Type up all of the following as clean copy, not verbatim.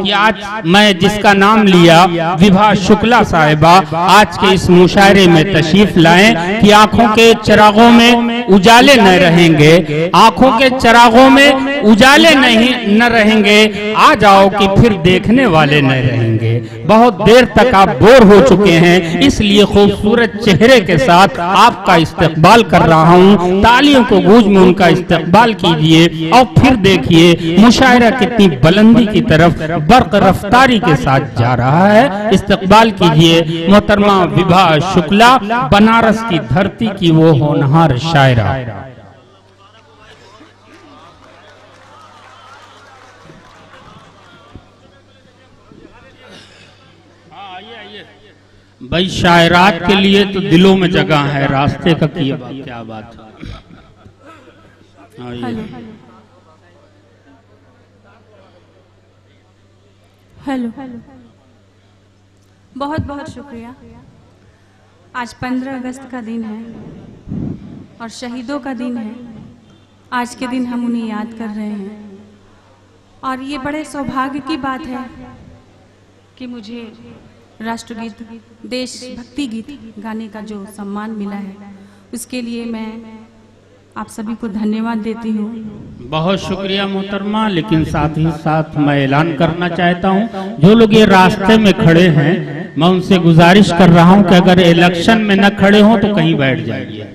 कि आज मैं जिसका नाम लिया विभा शुक्ला साहिबा आज के इस मुशायरे में तशरीफ लाएं कि आंखों के चिरागों में उजाले न रहेंगे, आंखों के चिरागों में उजाले नहीं न रहेंगे, आ जाओ कि फिर देखने वाले न रहेंगे। बहुत देर तक आप बोर हो चुके हैं, इसलिए खूबसूरत चेहरे के साथ आपका इस्तकबाल कर रहा हूं। तालियों को गूंज में उनका इस्तकबाल कीजिए और फिर देखिए मुशायरा कितनी बुलंदी की तरफ बर्क रफ्तारी के साथ जा रहा है। इस्तकबाल कीजिए मोहतरमा विभा शुक्ला, बनारस की धरती की वो होनहार शायरा। भाई शायरात के लिए तो दिलों में जगह है, रास्ते का क्या बात है। हेलो, बहुत बहुत शुक्रिया। आज 15 अगस्त का दिन है और शहीदों का दिन है। आज के दिन हम उन्हें याद कर रहे हैं और ये बड़े सौभाग्य की बात है कि मुझे राष्ट्रगीत, देशभक्ति गीत गाने का जो सम्मान मिला है, उसके लिए मैं आप सभी को धन्यवाद देती हूँ। बहुत शुक्रिया मोहतरमा। लेकिन साथ ही साथ मैं ऐलान करना चाहता हूँ, जो लोग ये रास्ते में खड़े हैं, मैं उनसे गुजारिश कर रहा हूँ कि अगर इलेक्शन में न खड़े हों तो कहीं बैठ जाइए।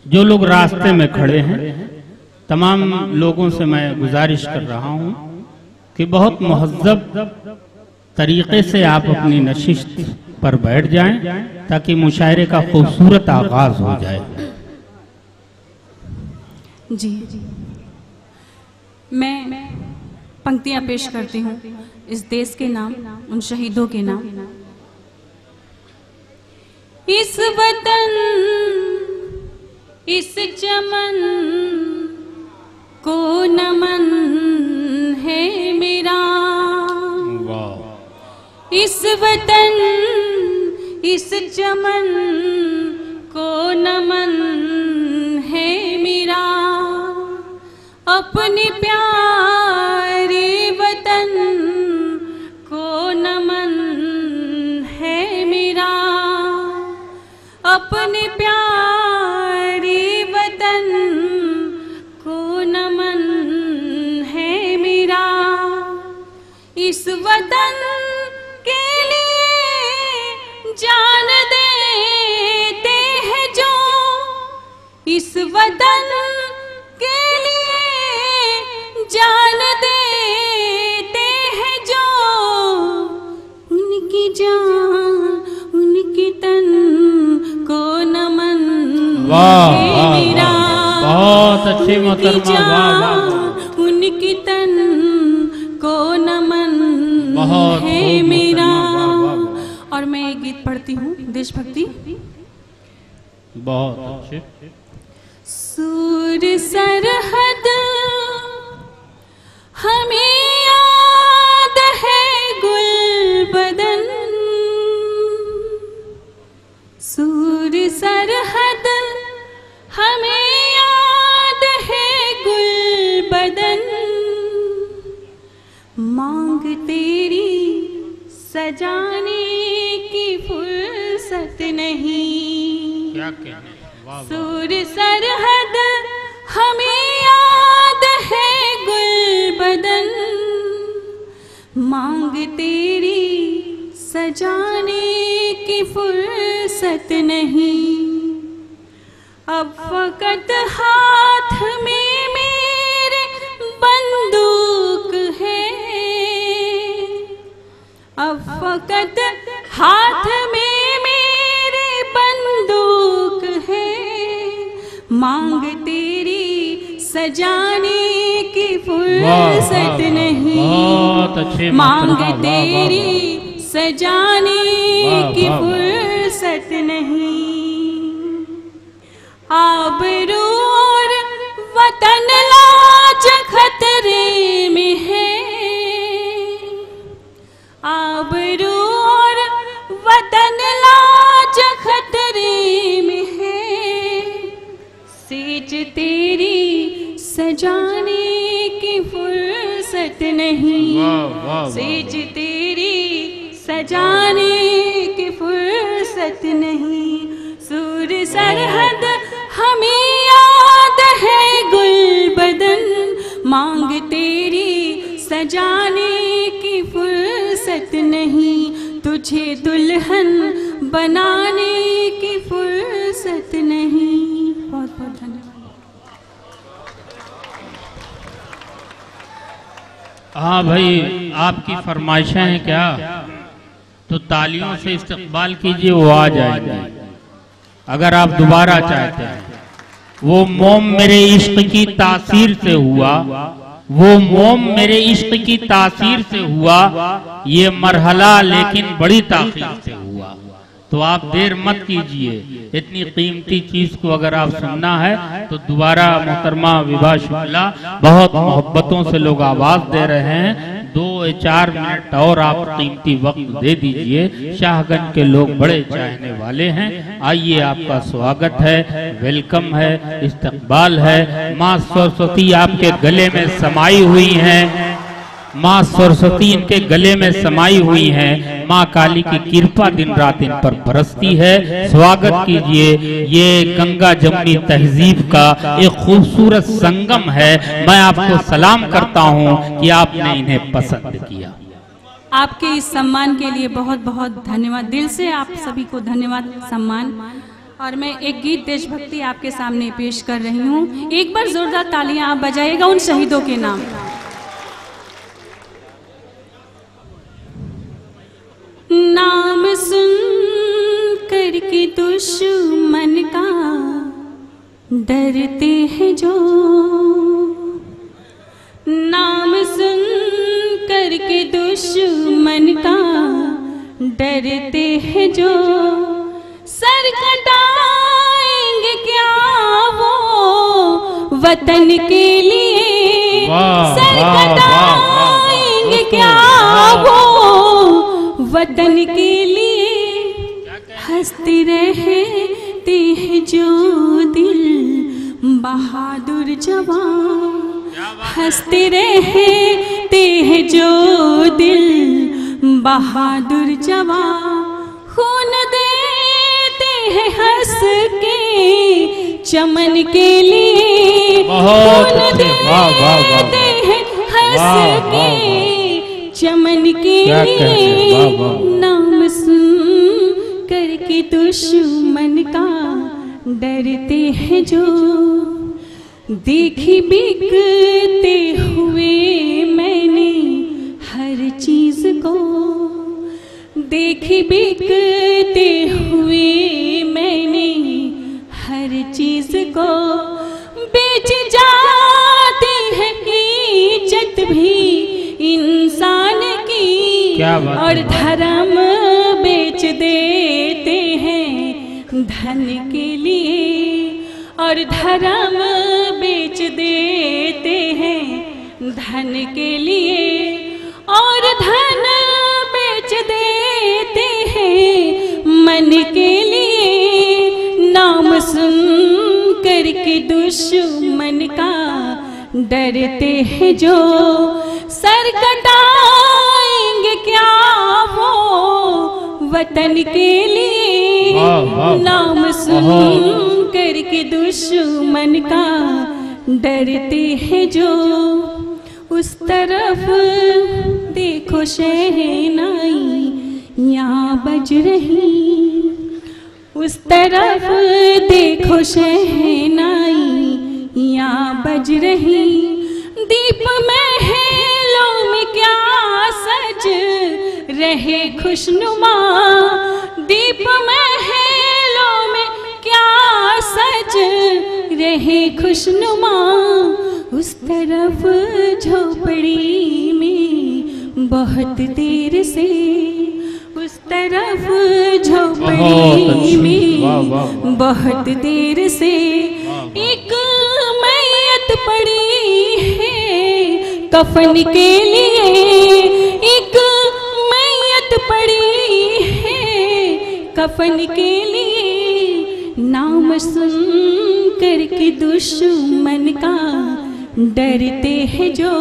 जो लोग रास्ते में खड़े हैं, तमाम लोगों से मैं गुजारिश कर रहा हूँ कि बहुत मुहज़्ज़ब तरीके से आप अपनी नशिस्त पर बैठ जाएं ताकि मुशायरे का खूबसूरत आगाज हो जाए। जी, मैं पंक्तियां पेश करती हूँ इस देश के नाम, उन शहीदों के नाम। इस वतन, इस चमन को नमन है मेरा। इस वतन, इस चमन को नमन है मेरा। अपने प्यारे वतन को नमन है मेरा। अपने प्यारे वतन को नमन है मेरा। इस वतन के लिए जान देते हैं जो, इस वतन के लिए जान देते हैं जो, उनकी जान उनकी तन को नमन है मेरा। बहुत अच्छी मोहतरमा, वाह। उनकी तन को नमन है मेरा। और मैं एक गीत पढ़ती हूँ, देशभक्ति। बहुत अच्छे। सूर सरहद हमें याद है गुलबदन। सूर सरहद हमें याद है गुलबदन। मांग तेरी सजाने की फुर्सत नहीं। क्या कहने, वाह। सूर सरहद हमें याद है गुलबदन। मांग तेरी सजाने की फुर्सत नहीं। अब फकत हाथ में मेरे बंदूक है। अब फकत हाथ में मेरे बंदूक है। मांग तेरी सजाने की फुर्सत नहीं। बहुत अच्छे। मांग तेरी सजाने की फुर्सत नहीं। आबरू और वतन लाज खतरे में है। आबरू और वतन लाज खतरे में है। सेज तेरी सजाने की फुर्सत नहीं, सेज तेरी सजाने की फुर्सत नहीं। सूर सरहद हमें याद है गुलबदन, मांग तेरी सजाने की फुर्सत नहीं। तुझे दुल्हन बनाने की फुर्सत नहीं। बहुत बहुत धन्यवाद। हाँ भाई, आपकी फरमाइशें हैं क्या? तो तालियों से इस्तकबाल कीजिए, वो आ जाएंगे। अगर आप दोबारा चाहते हैं, वो मोम मेरे इश्क की तासीर से हुआ, वो मोम मेरे इश्क की तासीर से हुआ, ये मरहला लेकिन बड़ी तासीर से हुआ। तो आप देर मत कीजिए, इतनी कीमती चीज को अगर आप सुनना है तो दोबारा मोहतरमा विभा शुक्ला बहुत मोहब्बतों से लोग आवाज दे रहे हैं, 2-4 मिनट और आप कीमती वक्त दे दीजिए। शाहगंज के लोग बड़े चाहने वाले हैं। आइए, आपका स्वागत है, वेलकम है, इस्तकबाल है। माँ सरस्वती आपके गले में समाई हुई हैं, माँ सरस्वती इनके गले में समाई हुई हैं। माँ काली की कृपा दिन रात इन पर बरसती है। स्वागत कीजिए। ये गंगा जमुनी तहजीब का एक खूबसूरत संगम है। मैं आपको सलाम करता हूँ कि आपने इन्हें पसंद किया। आपके इस सम्मान के लिए बहुत बहुत धन्यवाद। दिल से आप सभी को धन्यवाद, सम्मान। और मैं एक गीत देशभक्ति आपके सामने पेश कर रही हूँ। एक बार जोरदार तालियां आप बजाइएगा उन शहीदों के नाम। नाम सुन करके दुश्मन का डरते हैं जो, नाम सुन करके दुश्मन का डरते हैं जो, सर कटाएंगे क्या वो वतन के लिए, सर कटाएंगे क्या वो वतन के लिए। हंसते रहते हैं जो दिल बहादुर जवान, हंसते रहते हैं जो दिल बहादुर जवान। खून देते हैं हंस के चमन के लिए, खून देते हैं हंस के चमन के लिए। नाम सुन करके दुश्मन का डरते हैं जो, देखी बिकते हुए मैंने हर चीज को, देखी बिकते हुए मैंने हर चीज को। बेच जाती है इज्जत भी इंसान की, और धर्म बेच देते हैं धन के लिए, और धर्म बेच देते हैं धन के लिए, और धन बेच देते हैं मन के लिए। नाम सुन करके दुश्मन का डरते हैं जो, सर कटाएंगे क्या वो वतन के लिए। नाम सुन करके दुश्मन का डरते हैं जो, उस तरफ देखो शहनाई यहाँ बज रही, उस तरफ देखो शहनाई यहाँ बज रही। दीप महलों में क्या सज रहे खुशनुमा, दीप महलों में क्या सज रहे खुशनुमा। उस तरफ झोपड़ी में बहुत देर से, उस तरफ झोपड़ी में बहुत देर से एक मैयत पड़ी है कफन के लिए, एक मैयत पड़ी है कफन के लिए। नाम सुन करके दुश्मन का डरते हैं जो,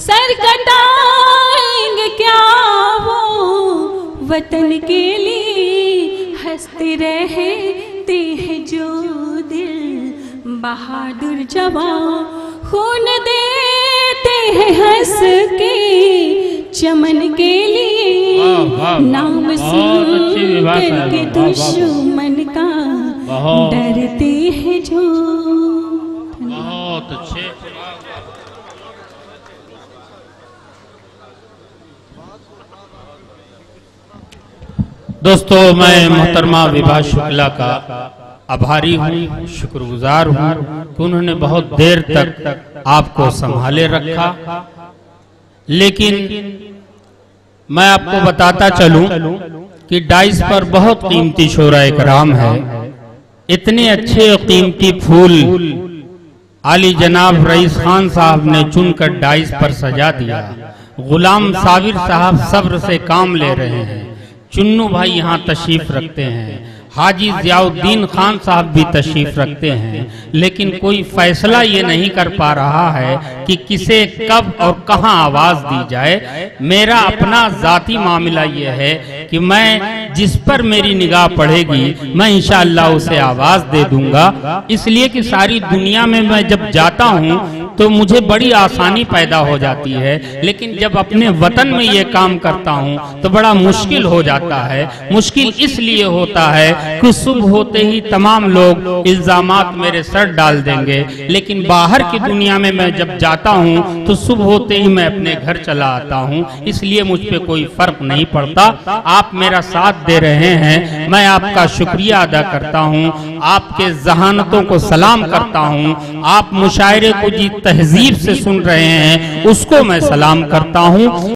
सर कटाएंगे क्या वो वतन के लिए, हंसते रहते हैं जो दिल बहादुर जवान, खून देते हैं हंस के चमन के लिए, नाम सुन करके दुश्मन का डरते हैं जो। बहुत अच्छे। दोस्तों, मैं मोहतरमा विभा शुक्ला का आभारी हूँ, शुक्रगुजार हूँ कि उन्होंने बहुत देर तक आपको संभाले रखा। लेकिन मैं आपको बताता चलूं कि डाइस पर बहुत कीमती शोराए कराम है। इतने अच्छे और कीमती फूल आली जनाब रईस खान साहब ने चुनकर डाइस पर सजा दिया। गुलाम साबिर साहब सब्र से काम ले रहे हैं। चुन्नू भाई यहाँ तशरीफ रखते हैं। हाजी जियाउद्दीन खान साहब भी तशरीफ रखते हैं। लेकिन कोई फैसला ये नहीं कर पा रहा है कि किसे कब और कहां आवाज दी जाए। मेरा अपना जाती मामला ये है कि मैं जिस पर मेरी निगाह पड़ेगी मैं इंशाअल्लाह उसे आवाज दे दूंगा। इसलिए कि सारी दुनिया में मैं जब जाता हूं तो मुझे बड़ी आसानी पैदा हो जाती है, लेकिन जब अपने वतन में ये काम करता हूं तो बड़ा मुश्किल हो जाता है। मुश्किल इसलिए होता है कि सुबह होते ही तमाम लोग इल्जामात मेरे सर डाल देंगे, लेकिन बाहर की दुनिया में मैं जब जाता हूं तो सुबह होते ही मैं अपने घर चला आता हूं। इसलिए मुझ पे कोई फर्क नहीं पड़ता। आप मेरा साथ दे रहे हैं, मैं आपका शुक्रिया अदा करता हूं। आपके जहानतों को सलाम करता हूं। आप मुशायरे को जी तहजीब से सुन रहे हैं, उसको मैं सलाम करता हूं।